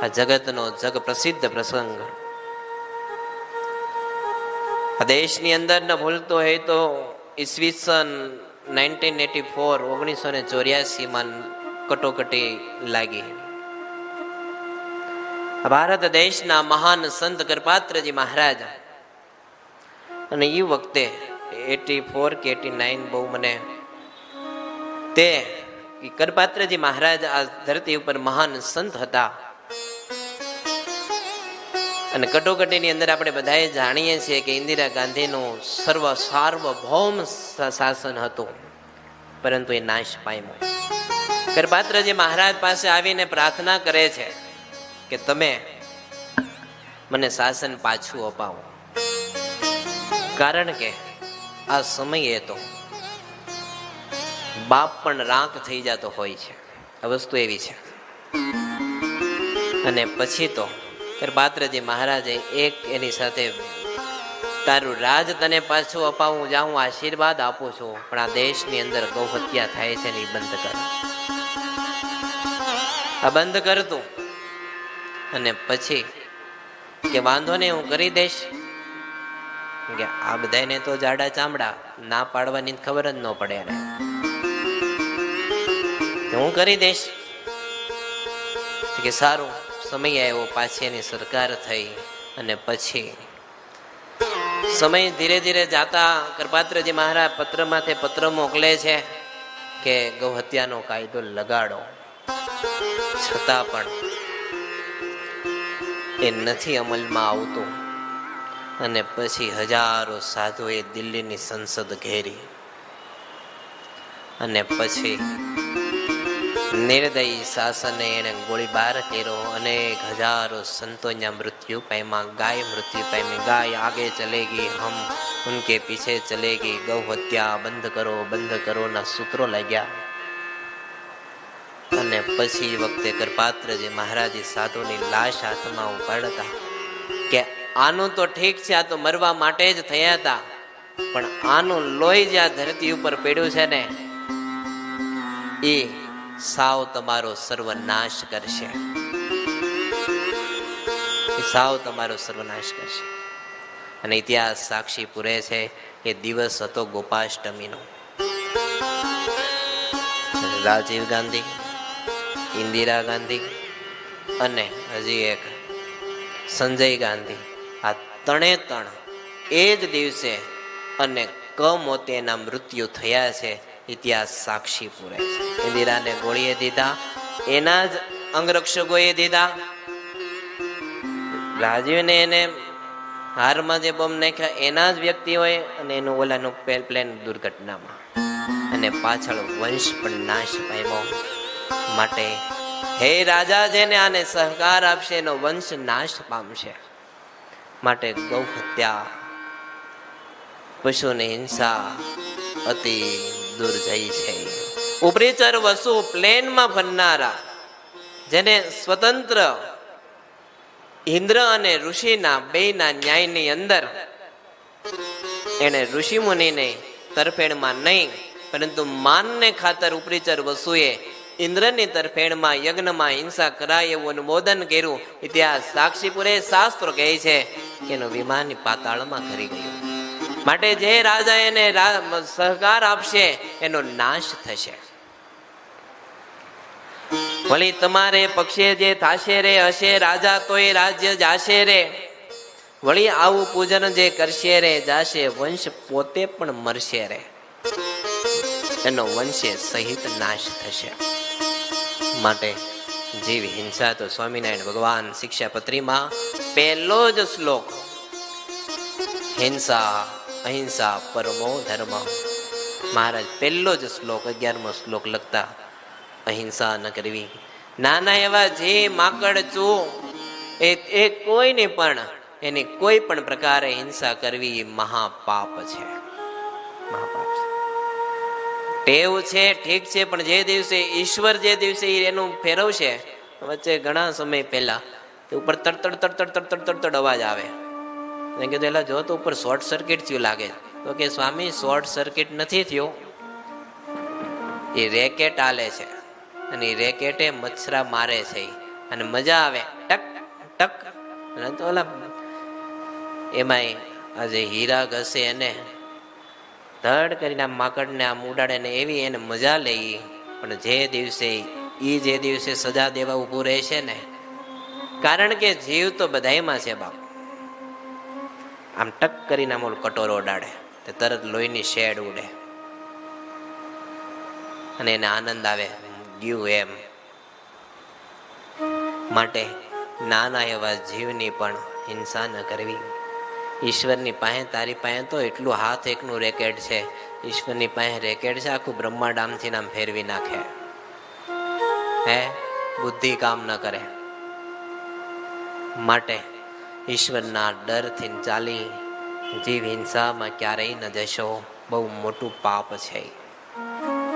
આ જગતનો જગ પ્રસિદ્ધ પ્રસંગ. આ દેશની અંદર ન ભૂલતો હોય તો ઈસવીસન 1984 માં કટોકટી લાગી. ભારત દેશના મહાન સંત કરપાત્રજી મહારાજ, અને એ વખતે 84 કે 89 બહુ મને તે કરપાત્રજી મહારાજ આ ધરતી ઉપર મહાન સંત હતા. અને કટોકટીની અંદર આપણે બધાએ જાણીએ છીએ કે ઇન્દિરા ગાંધીનું સાર્વભૌમ શાસન હતું, પરંતુ એ નાશ પામ્યો. કરપાત્રજી મહારાજ પાસે આવીને પ્રાર્થના કરે છે કે તમે મને શાસન પાછું અપાવો, કારણ કે આ સમયે તો બાપ પણ રાખ થઈ જતો હોય છે. આ વસ્તુ એવી છે. અને પછી તો કરપાત્રજી મહારાજે એક એની સાથે, તારું રાજ તને પાછું અપાવું, જાઉં આશીર્વાદ આપું છું, પણ આ દેશની અંદર ગૌ હત્યા થાય છે ને એ બંધ કર. આ બંધ કરતું. અને પછી કે વાંધો નહીં, હું કરી દઈશ. કે આ બધાને તો જાડા ચામડા, ના પાડવાની ખબર જ ન પડે એને. હું કરી દઈશ. કે સારું. સમય આવ્યો, પાછી એની સરકાર થઈ. અને પછી સમય ધીરે ધીરે જાતા કરપાત્રજી મહારાજ પત્રમાંથી પત્ર મોકલે છે કે ગૌ હત્યાનો કાયદો લગાડો. છતાં પણ એ નથી અમલમાં આવતું. અને પછી હજારો સાધુએ દિલ્હીની સંસદ ઘેરી. અને પછી નિર્દયી શાસને એને ગોળીબાર કર્યો. અનેક હજારો સંતોના મૃત્યુ પામ્યા, ગાય મૃત્યુ પામી. ગાય આગે ચલેગી, હમ ઉનકે પીછે ચલેગી. ગૌ હત્યા બંધ કરો ના સૂત્રો લાગ્યા. અને પછી વખતે કરપાત્રજી મહારાજ સાધુની લાશ હાથમાં ઉપાડતા કે આનું તો ઠીક છે, આ તો મરવા માટે જ થયા હતા, પણ આનું લોહી જે આ ધરતી ઉપર પડ્યું છે ને, એ સાવ તમારો સર્વનાશ કરશે. સાવ તમારો સર્વનાશ કરશે. અને ઇતિહાસ સાક્ષી પૂરે છે. એ દિવસ હતો ગોપાષ્ટમીનો. રાજીવ ગાંધી, ઇન્દિરા ગાંધી અને હજી એક સંજય ગાંધી, આ ત્રણે એ જ દિવસે અને કમોતેના મૃત્યુ થયા છે. ઇતિહાસ સાક્ષી પૂરે છે. ઇન્દિરાને ગોળીએ દીધા, એના જ અંગરક્ષકોએ દીધા. રાજીવને એને હારમાં જે બોમ્બ નાખ્યા એના જ વ્યક્તિઓએ, અને એનું ઓલાનું પ્લેન દુર્ઘટનામાં. અને પાછળ વંશ પણ નાશ પામ્યો. માટે હે રાજા, જેને આને સહકાર આપશે એનો વંશ નાશ પામશે. માટે ગૌ હત્યા, પશુની હિંસા અતિ દૂર જઈ છે. ઉપરીચર વસુ પ્લેનમાં ફરનારા, જેને સ્વતંત્ર ઇન્દ્ર અને ઋષિના બેના ન્યાયની અંદર એને ઋષિ મુનિને તરફેણમાં નહીં, પરંતુ માનને ખાતર ઉપરીચર વસુએ ઇન્દ્રની તરફેણમાં યજ્ઞમાં હિંસા કરાય એવું અનુમોદન કર્યું. ઇતિહાસ સાક્ષી પૂરે, શાસ્ત્રો કહે છે કે એનું વિમાન પાતાળમાં કરી ગયું. માટે જે રાજા એને સહકાર આપશે એનો નાશ થશે. વળી તમારે પક્ષે જે થાશે રે, હશે રાજા તોય રાજ્ય જાશે રે. વળી આવું પૂજન જે કરશે રે, જાશે વંશ પોતે પણ મરશે રે. એનો વંશે સહિત નાશ થશે. માટે જીવ હિંસા તો સ્વામિનારાયણ ભગવાન શિક્ષાપત્રીમાં પહેલો જ શ્લોક, હિંસા અહિંસા પરમો ધર્મ. મહારાજ પહેલો જ શ્લોક 11મો શ્લોક લખતા અહિંસા ન કરવી. નાના એવા જે માકડ ચૂ એ કોઈને પણ એની કોઈ પણ પ્રકારે હિંસા કરવી એ મહાપાપ છે. મહાપાપ છે. ટેવ છે, ઠીક છે, પણ જે દિવસે ઈશ્વર જે દિવસે એનું ફેરવશે, વચ્ચે ઘણા સમય પહેલા ઉપર તડતડ તડતડ તડતડ તડતડ અવાજ આવે. મેં કીધું એલા જો તો ઉપર શોર્ટ સર્કિટ થયું લાગે. તો કે સ્વામી શોર્ટ સર્કિટ નથી થયું, એ રેકેટ આલે છે. અને એ રેકેટે મચ્છરા મારે છે. અને મજા આવે, ટક ટક. અને તો ઓલા એમાંય આજે હીરા ઘસે એને ધડ કરીને આમ માકડને આમ ઉડાડે ને એવી એને મજા લઈ. પણ જે દિવસે સજા દેવા ઊભું રહે છે ને, કારણ કે જીવ તો બધાયમાં છે બાપ. આમ ટક કરીને આમ કટોરો ઉડાડે તો તરત લોહીની શેડ ઉડે અને એને આનંદ આવે ગયું એમ. માટે નાના એવા જીવની પણ હિંસા ન કરવી. ઈશ્વરની પાસે, તારી પાસે તો એટલું હાથ એકનું રેકેટ છે, ઈશ્વરની પાસે રેકેટ છે આખું બ્રહ્માંડ આમથી નામ ફેરવી નાખે. હે બુદ્ધિ કામ ન કરે. માટે ઈશ્વરના ડરથી ચાલી જીવ હિંસામાં ક્યારેય ન જશો, બહુ મોટું પાપ છે.